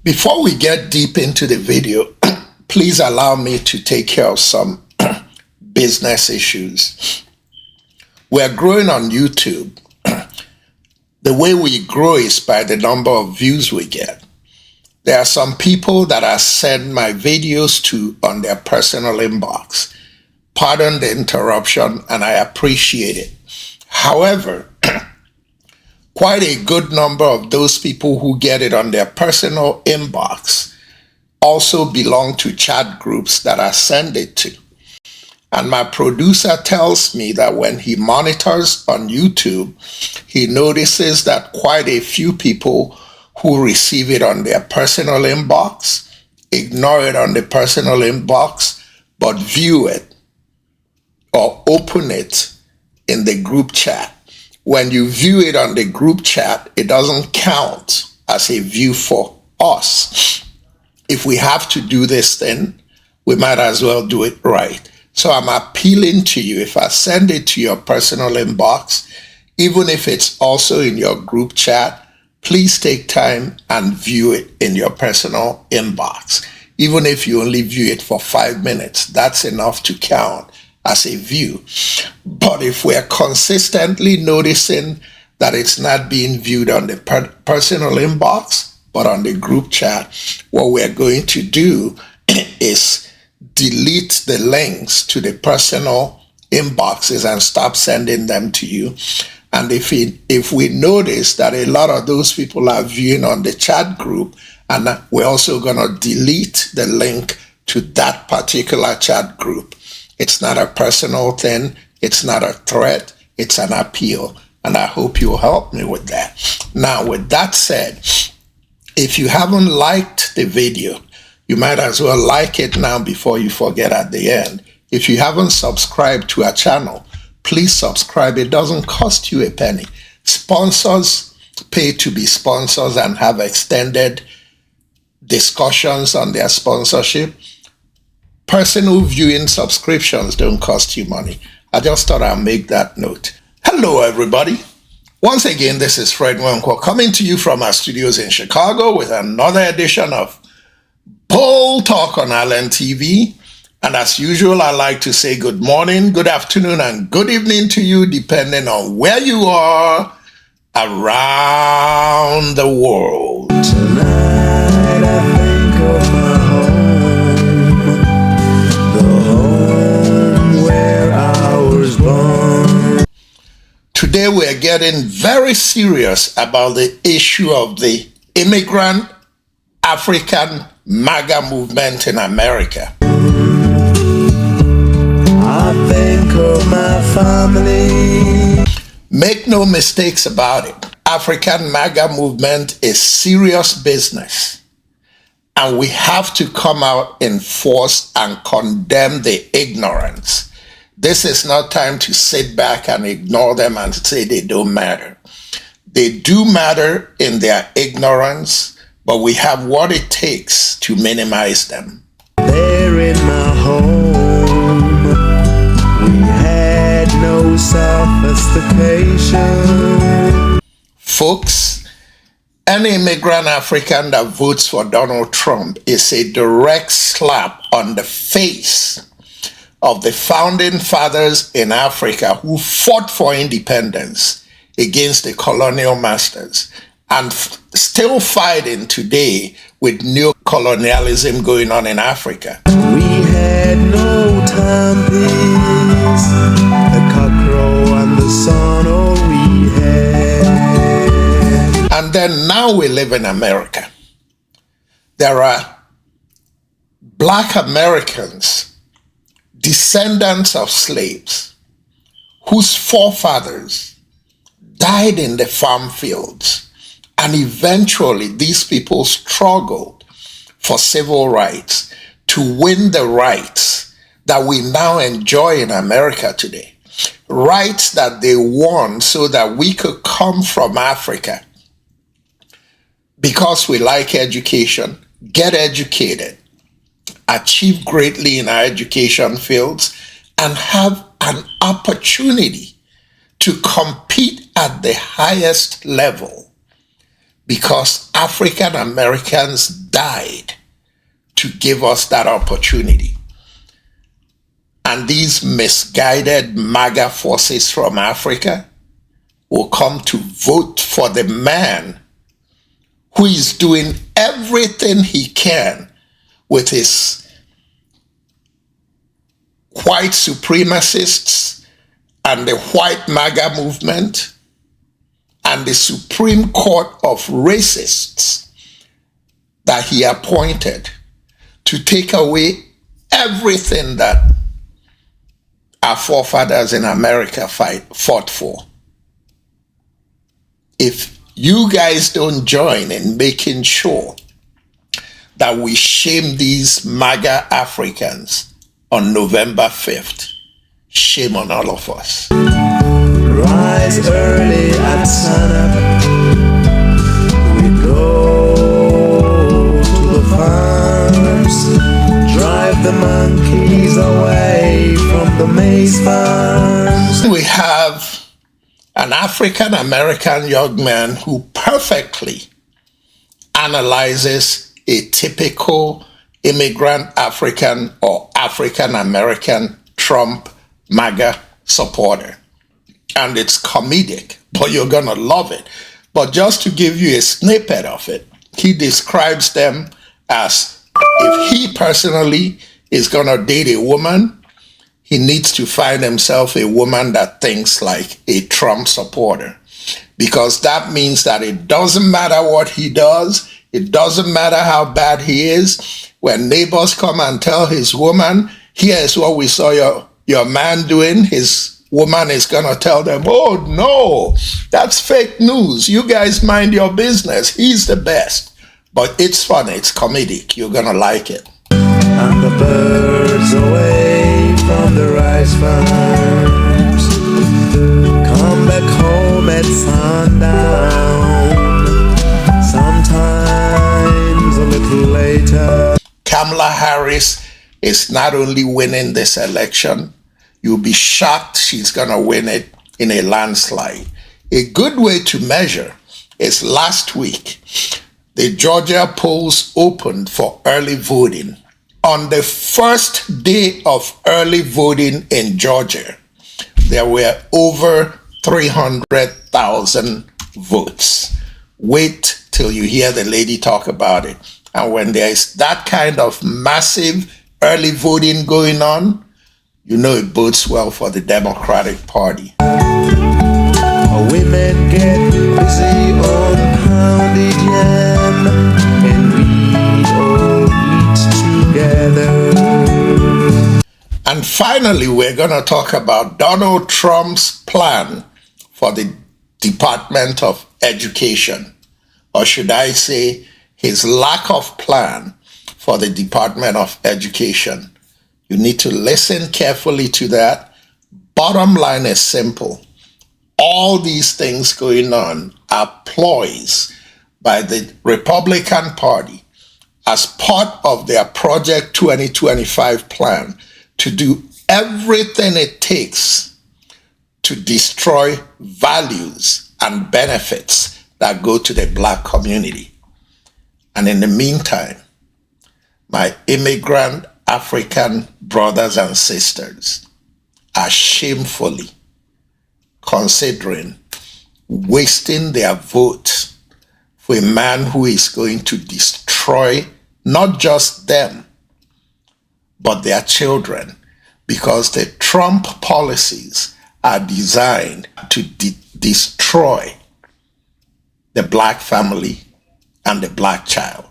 Before we get deep into the video, please allow me to take care of some business issues. We're growing on YouTube. The way we grow is by the number of views we get. There are some people that I send my videos to on their personal inbox. Pardon the interruption, and I appreciate it. However, quite a good number of those people who get it on their personal inbox also belong to chat groups that I send it to. And my producer tells me that when he monitors on YouTube, he notices that quite a few people who receive it on their personal inbox ignore it on the personal inbox, but view it or open it in the group chat. When you view it on the group chat, it doesn't count as a view for us. If we have to do this thing, we might as well do it right. So I'm appealing to you, if I send it to your personal inbox, even if it's also in your group chat, please take time and view it in your personal inbox. Even if you only view it for 5 minutes, that's enough to count as a view. But if we're consistently noticing that it's not being viewed on the personal inbox, but on the group chat, what we're going to do is delete the links to the personal inboxes and stop sending them to you. And if we notice that a lot of those people are viewing on the chat group, and we're also going to delete the link to that particular chat group. It's not a personal thing. It's not a threat. It's an appeal. And I hope you'll help me with that. Now, with that said, if you haven't liked the video, you might as well like it now before you forget at the end. If you haven't subscribed to our channel, please subscribe. It doesn't cost you a penny. Sponsors pay to be sponsors and have extended discussions on their sponsorship. Personal viewing subscriptions don't cost you money. I just thought I'd make that note. Hello, everybody. Once again, this is Fred Wenko coming to you from our studios in Chicago with another edition of Bold Talk on Island TV. And as usual, I like to say good morning, good afternoon, and good evening to you, depending on where you are around the world. Tonight I think of my home, the home where I was born. Today we're getting very serious about the issue of the immigrant African MAGA movement in America. I think of my family. Make no mistakes about it. African MAGA movement is serious business. And we have to come out in force and condemn the ignorance. This is not time to sit back and ignore them and say they don't matter. They do matter in their ignorance, but we have what it takes to minimize them. There in my home, we had no sophistication. Folks, any immigrant African that votes for Donald Trump is a direct slap on the face of the founding fathers in Africa who fought for independence against the colonial masters and still fighting today with new colonialism going on in Africa. We had no timepiece, the cockcrow and the sun, all we had. And then now we live in America. There are Black Americans, descendants of slaves, whose forefathers died in the farm fields. And eventually these people struggled for civil rights to win the rights that we now enjoy in America today. Rights that they won so that we could come from Africa because we like education, get educated, achieve greatly in our education fields, and have an opportunity to compete at the highest level. because African Americans died to give us that opportunity. And these misguided MAGA forces from Africa will come to vote for the man who is doing everything he can with his white supremacists and the white MAGA movement and the Supreme Court of racists that he appointed to take away everything that our forefathers in America fought for. If you guys don't join in making sure that we shame these MAGA Africans on November 5th, shame on all of us. Rise early at sunup, we go to the farms, drive the monkeys away from the maize farms. We have an African American young man who perfectly analyzes a typical immigrant African or African American Trump MAGA supporter. And it's comedic, but you're gonna love it. But just to give you a snippet of it, he describes them as, if he personally is gonna date a woman, he needs to find himself a woman that thinks like a Trump supporter. Because that means that it doesn't matter what he does, it doesn't matter how bad he is. When neighbors come and tell his woman, here's what we saw your man doing, his woman is gonna tell them, oh no, that's fake news. You guys mind your business. He's the best. But it's funny, it's comedic. You're gonna like it. And the birds away from the rice farms come back home at sundown, sometimes a little later. Kamala Harris is not only winning this election, you'll be shocked she's gonna win it in a landslide. A good way to measure is last week, the Georgia polls opened for early voting. On the first day of early voting in Georgia, there were over 300,000 votes. Wait till you hear the lady talk about it. And when there is that kind of massive early voting going on, you know it bodes well for the Democratic Party. Women get busy on pounded yam, and we all eat together. And finally, we're going to talk about Donald Trump's plan for the Department of Education, or should I say, his lack of plan for the Department of Education. You need to listen carefully to that. Bottom line is simple. All these things going on are ploys by the Republican Party as part of their Project 2025 plan to do everything it takes to destroy values and benefits that go to the Black community. And in the meantime, my immigrant African brothers and sisters are shamefully considering wasting their vote for a man who is going to destroy not just them, but their children, because the Trump policies are designed to destroy the Black family and the Black child.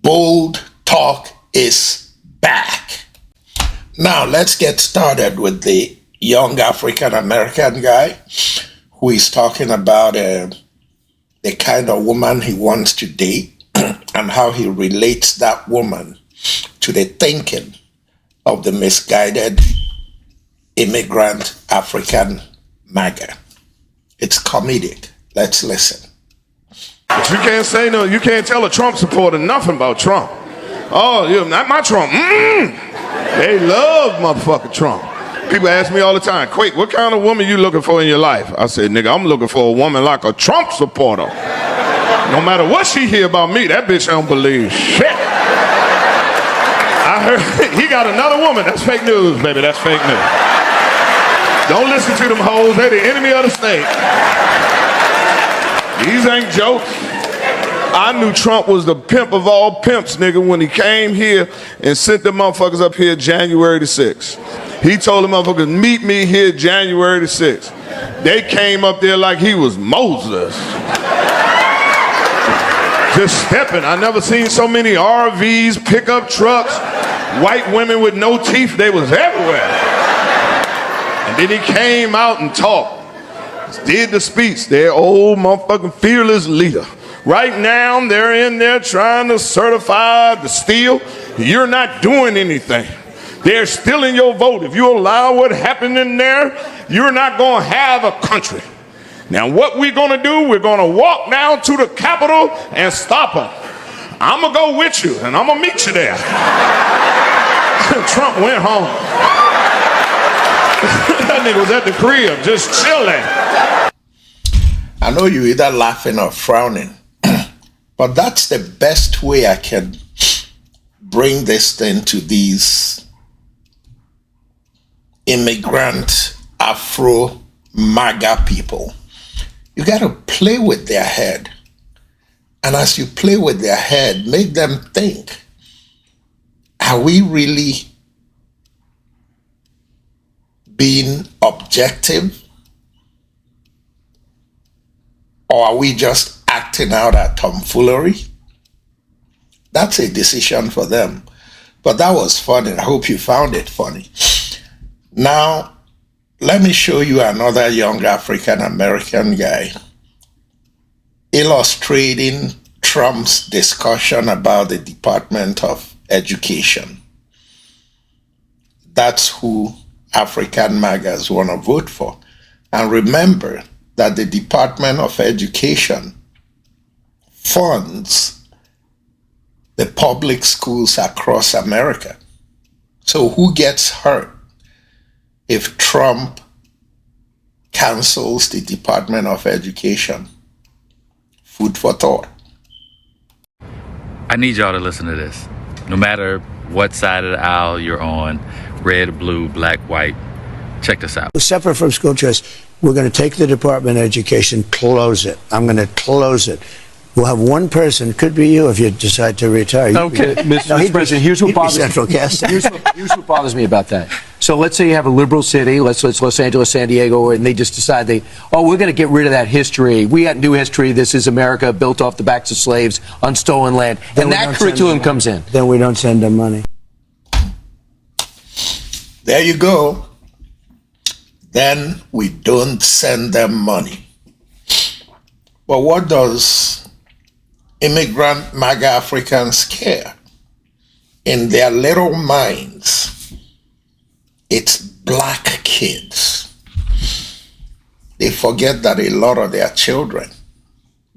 Bold talk is back. Now let's get started with the young African American guy who is talking about the kind of woman he wants to date and how he relates that woman to the thinking of the misguided immigrant African MAGA. It's comedic. Let's listen. But you can't say no, you can't tell a Trump supporter nothing about Trump. Oh, you're not my Trump. They love motherfucking Trump. People ask me all the time, Quake, what kind of woman you looking for in your life? I said, nigga, I'm looking for a woman like a Trump supporter. No matter what she hear about me, that bitch don't believe shit. I heard he got another woman. That's fake news, baby. That's fake news. Don't listen to them hoes. They're the enemy of the state. These ain't jokes. I knew Trump was the pimp of all pimps, nigga, when he came here and sent them motherfuckers up here January the 6th. He told them motherfuckers, meet me here January the 6th. They came up there like he was Moses. Just stepping. I never seen so many RVs, pickup trucks, white women with no teeth. They was everywhere. And then he came out and talked. Did the speech. Their old motherfucking fearless leader. Right now, they're in there trying to certify the steal. You're not doing anything. They're stealing your vote. If you allow what happened in there, you're not going to have a country. Now, what we're going to do, we're going to walk down to the Capitol and stop them. I'm going to go with you, and I'm going to meet you there. Trump went home. That nigga was at the crib, just chilling. I know you're either laughing or frowning, but that's the best way I can bring this thing to these immigrant Afro MAGA people. You got to play with their head. And as you play with their head, make them think, are we really being objective? Or are we just acting out at tomfoolery? That's a decision for them. But that was funny. I hope you found it funny. Now, let me show you another young African-American guy illustrating Trump's discussion about the Department of Education. That's who African MAGAs want to vote for. And remember that the Department of Education funds the public schools across America. So who gets hurt if Trump cancels the Department of Education? Food for thought. I need y'all to listen to this. No matter what side of the aisle you're on, red, blue, black, white, check this out. Separate from school choice, we're going to take the Department of Education, close it. I'm going to close it. We'll have one person, could be you if you decide to retire. Okay, Mr. President, here's what bothers central casting. here's what bothers me about that. So let's say you have a liberal city, let's Los Angeles, San Diego, and they just decide we're going to get rid of that history. We got new history. This is America built off the backs of slaves on stolen land. And that curriculum comes in. Then we don't send them money. There you go. Then we don't send them money. But what does immigrant MAGA Africans care? In their little minds, it's black kids. They forget that a lot of their children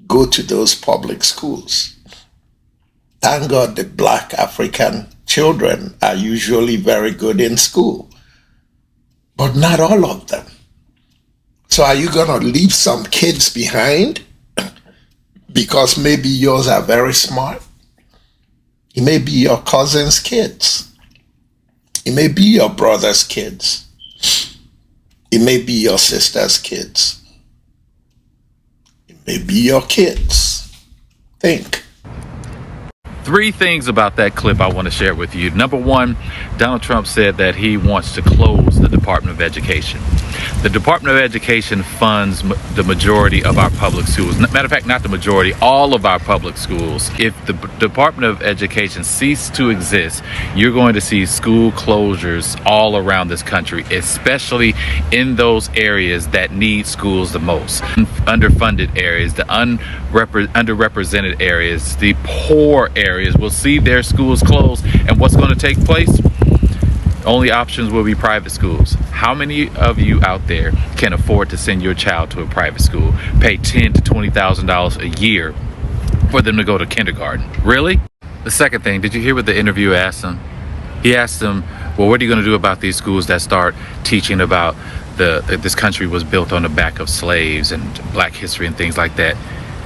go to those public schools. Thank God the black African children are usually very good in school, but not all of them. So are you going to leave some kids behind because maybe yours are very smart? It may be your cousin's kids. It may be your brother's kids. It may be your sister's kids. It may be your kids. Think. 3 things about that clip I want to share with you. Number 1, Donald Trump said that he wants to close the Department of Education. The Department of Education funds the majority of our public schools. Matter of fact, not the majority, all of our public schools. If the Department of Education ceases to exist, you're going to see school closures all around this country, especially in those areas that need schools the most. Underfunded areas, the underrepresented areas, the poor areas will see their schools close. And what's going to take place? Only options will be private schools. How many of you out there can afford to send your child to a private school, pay $10,000 to $20,000 a year for them to go to kindergarten? Really? The second thing, did you hear what the interviewer asked him? He asked him, well, what are you going to do about these schools that start teaching about this country was built on the back of slaves and black history and things like that?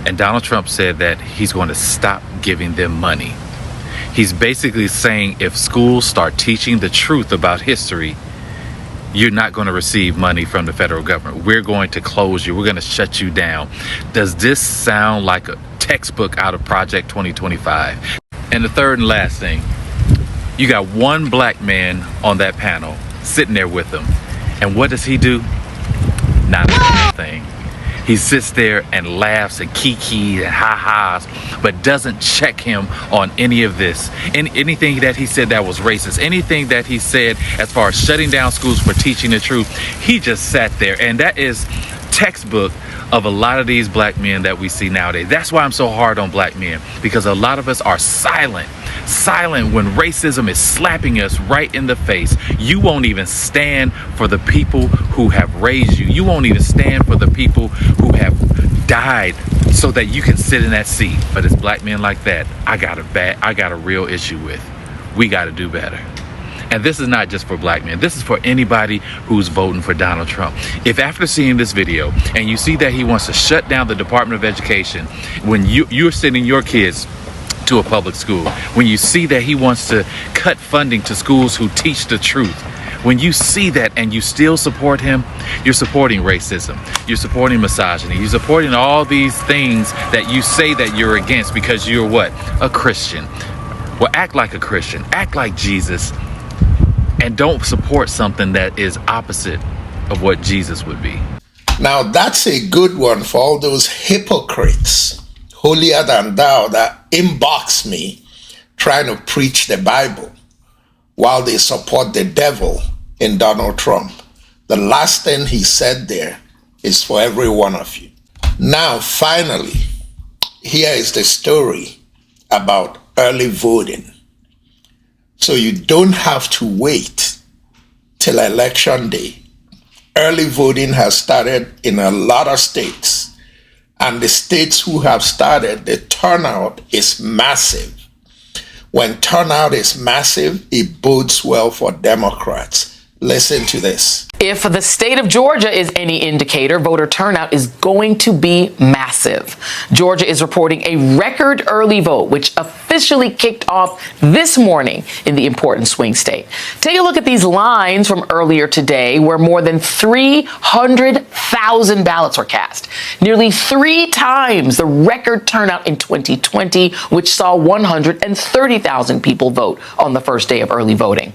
And Donald Trump said that he's going to stop giving them money. He's basically saying if schools start teaching the truth about history, you're not going to receive money from the federal government. We're going to close you. We're going to shut you down. Does this sound like a textbook out of Project 2025? And the third and last thing, you got one black man on that panel sitting there with them. And what does he do? Not a damn thing. He sits there and laughs and kiki and ha-has, but doesn't check him on any of this. Anything that he said that was racist, anything that he said as far as shutting down schools for teaching the truth, he just sat there. And that is textbook of a lot of these black men that we see nowadays. That's why I'm so hard on black men, because a lot of us are silent when racism is slapping us right in the face. You won't even stand for the people who have raised you. You won't even stand for the people who have died so that you can sit in that seat. But it's black men like that I got a real issue with. We got to do better. And this is not just for black men. This is for anybody who's voting for Donald Trump. If after seeing this video and you see that he wants to shut down the Department of Education when you're sending your kids to a public school, when you see that he wants to cut funding to schools who teach the truth, when you see that and you still support him, you're supporting racism, you're supporting misogyny, you're supporting all these things that you say that you're against because you're what? A Christian. Well, act like a Christian, act like Jesus, and don't support something that is opposite of what Jesus would be. Now, that's a good one for all those hypocrites, holier than thou, that inbox me trying to preach the Bible while they support the devil in Donald Trump. The last thing he said there is for every one of you. Now, finally, here is the story about early voting. So you don't have to wait till election day. Early voting has started in a lot of states. And the states who have started, the turnout is massive. When turnout is massive, it bodes well for Democrats. Listen to this. If the state of Georgia is any indicator, voter turnout is going to be massive. Georgia is reporting a record early vote, which officially kicked off this morning in the important swing state. Take a look at these lines from earlier today, where more than 300,000 ballots were cast, nearly 3 times the record turnout in 2020, which saw 130,000 people vote on the first day of early voting.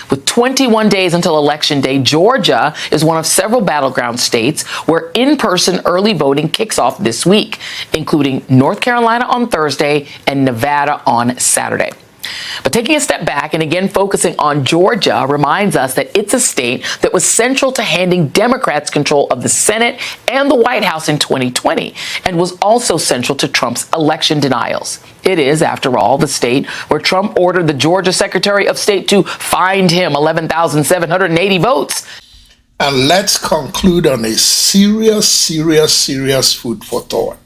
With 21 days until Election Day, Georgia is one of several battleground states where in-person early voting kicks off this week, including North Carolina on Thursday and Nevada on Saturday. But taking a step back and again focusing on Georgia reminds us that it's a state that was central to handing Democrats control of the Senate and the White House in 2020 and was also central to Trump's election denials. It is, after all, the state where Trump ordered the Georgia Secretary of State to find him 11,780 votes. And let's conclude on a serious food for thought.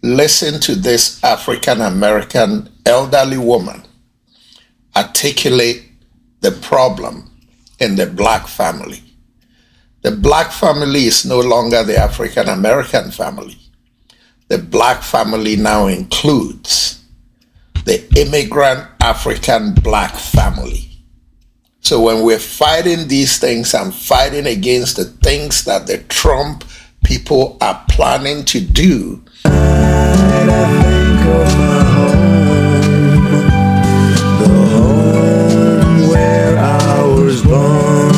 Listen to this African-American elderly woman articulate the problem in the black family. The black family is no longer the African-American family. The black family now includes the immigrant African black family. So when we're fighting these things and fighting against the things that the Trump people are planning to do, I think of my home, the home where I was born.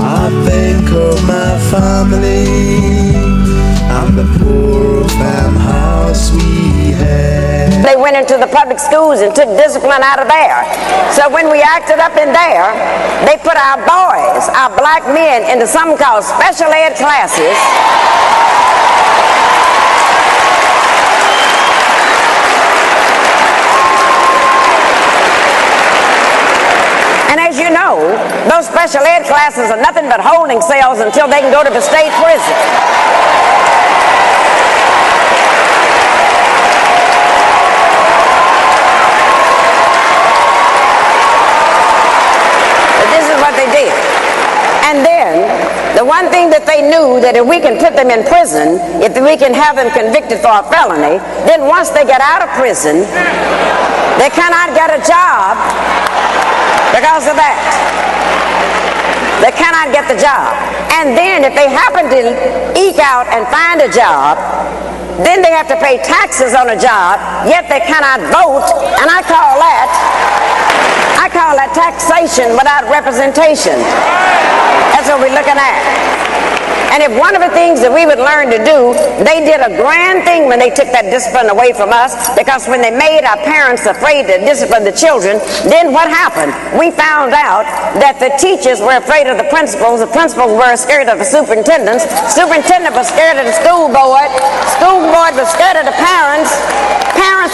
I think of my family and the poor farmhouse we had. They went into the public schools and took discipline out of there. So when we acted up in there, they put our boys, our black men, into something called special ed classes. those special ed classes are nothing but holding cells until they can go to the state prison. But this is what they did. And then, the one thing that they knew, that if we can put them in prison, if we can have them convicted for a felony, then once they get out of prison, they cannot get a job because of that. They cannot get the job. And then if they happen to eke out and find a job, then they have to pay taxes on a job, yet they cannot vote, and I call that taxation without representation. That's what we're looking at. And if one of the things that we would learn to do, they did a grand thing when they took that discipline away from us, because when they made our parents afraid to discipline the children, then what happened? We found out that the teachers were afraid of the principals were scared of the superintendent was scared of the school board was scared of the parents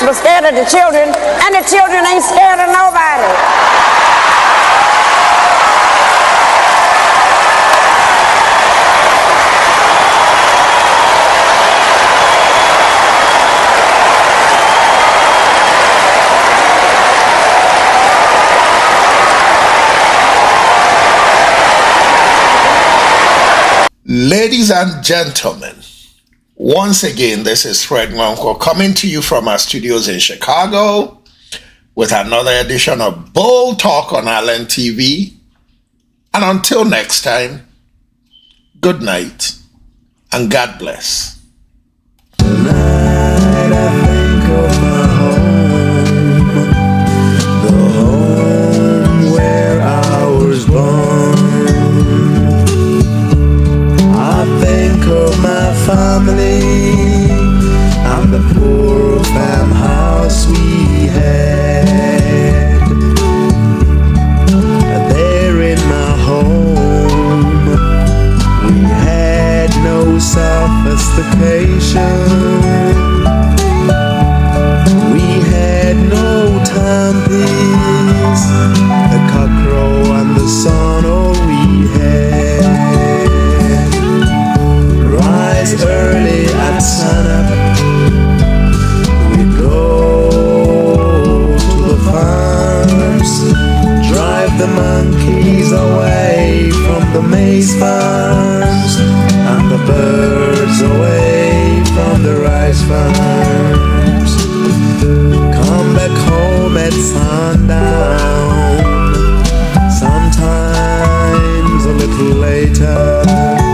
were scared of the children, and the children ain't scared of nobody. Ladies and gentlemen, once again, this is Fred Nwanko coming to you from our studios in Chicago with another edition of Bold Talk on Island TV. And until next time, good night and God bless. Tonight I think of my home, the home where I was born. I think of my family and the poor farmhouse we had. There in my home, we had no sophistication. We had no timepiece, the cockcrow and the sun, oh we had. Rise early at sunup, we'd go to the farms, drive the monkeys away from the maize farms, and the birds away from the rice farms. Come back home at sundown, sometimes a little later.